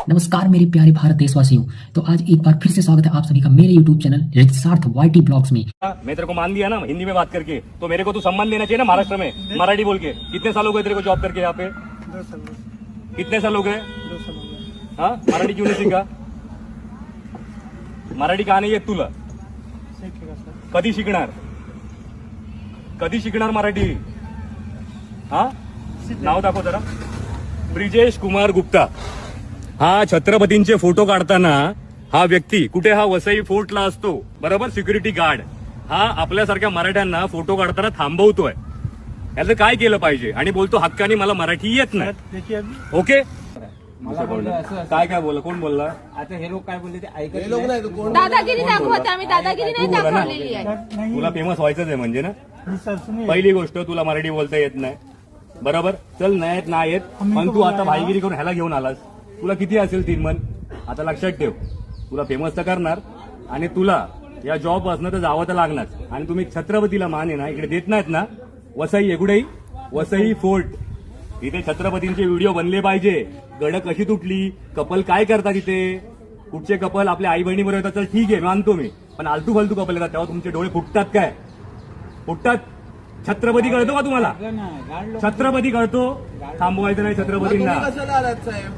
नमस्कार मेरे प्यारे भारत देशवासियों। तो आज एक बार फिर से स्वागत है आप सभी का मेरे यूट्यूब चैनल रितसार्थ वाईटी ब्लॉग्स में। मैं तेरे को मान दिया ना हिंदी में बात करके, तो मेरे को तू सम्मान देना चाहिए ना महाराष्ट्र में मराठी बोल के। कितने साल हो गए तेरे को जॉब करके यहाँ पे? 2 साल कितने साल हो गए? 2 साल हो गए। हाँ, मराठी क्यों नहीं सीखा? मराठी का नाही येत तुला? शिकेगा सर। कधी शिकणार? कधी शिकणार मराठी? हा, नाव दाखव जरा. ब्रिजेश कुमार गुप्ता. हा छत्रपतींचे फोटो काढताना हा व्यक्ती कुठे? हा वसई फोर्टला असतो, बरोबर, सिक्युरिटी गार्ड. हा आपल्यासारख्या मराठ्यांना फोटो काढताना थांबवतोय. याचं काय केलं पाहिजे? आणि बोलतो हक्कानी मला मराठी येत नाही. देखिए अभी ओके, मला बोललं असं काय काय बोलला? कोण बोलला? आता हे लोक काय बोलले ते ऐकत दादागिरी दाखवते आम्ही, दादागिरी नाही तू बोला ना. दाखवलेली आहे. नहीं तुला फेमस व्हायचंच आहे म्हणजे ना. नहीं सर सुनिए। पहिली गोष्ट, तुला मराठी बोलता येत नाही, बरोबर. चल नाही येत, नाही येत, पण तू आता भाईगिरी करून ह्याला घेऊन आलास. तुला किती असेल 3 मन? आता लक्षात ठेव, तुला फेमस तर करणार आणि तुला या जॉब असणं तर जावं तर लागणार. आणि तुम्ही छत्रपतीला मान आहे ना इकडे देत नाहीत ना. वसई एकुडेही वसई फोर्ट, इथे छत्रपतींचे व्हिडिओ बनले पाहिजे. गड कशी तुटली, कपल काय करतात इथे, कुठचे कपल आपल्या आई बहिणी बरोबर येतात, चल ठीक आहे मानतो मी, पण आलतू फालतू कपल येतात तेव्हा तुमचे डोळे फुटतात. काय फुटतात? छत्रपती कळतो का तुम्हाला? छत्रपती कळतो? थांबवायचं नाही छत्रपतींना.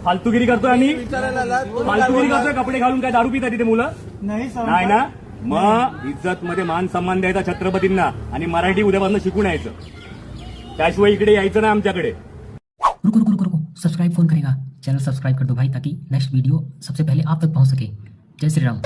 फालतूगिरी करतोय आम्ही, फालतूगिरी करतोय. कपडे घालून काय दारू पितात तिथे मुलं? नहीं सर। नाही ना. मग इज्जत मध्ये मान सन्मान द्यायचा छत्रपतींना आणि मराठी उद्यापासून शिकून यायचं. त्याशिवाय इकडे यायचं ना आमच्याकडे. रुको रुको रुको रुको, सब्सक्राइब कौन करेगा? चैनल सब्सक्राइब कर दो भाई, ताकि नेक्स्ट वीडियो सबसे पहले आप तक पहुंच सके। जय श्री राम।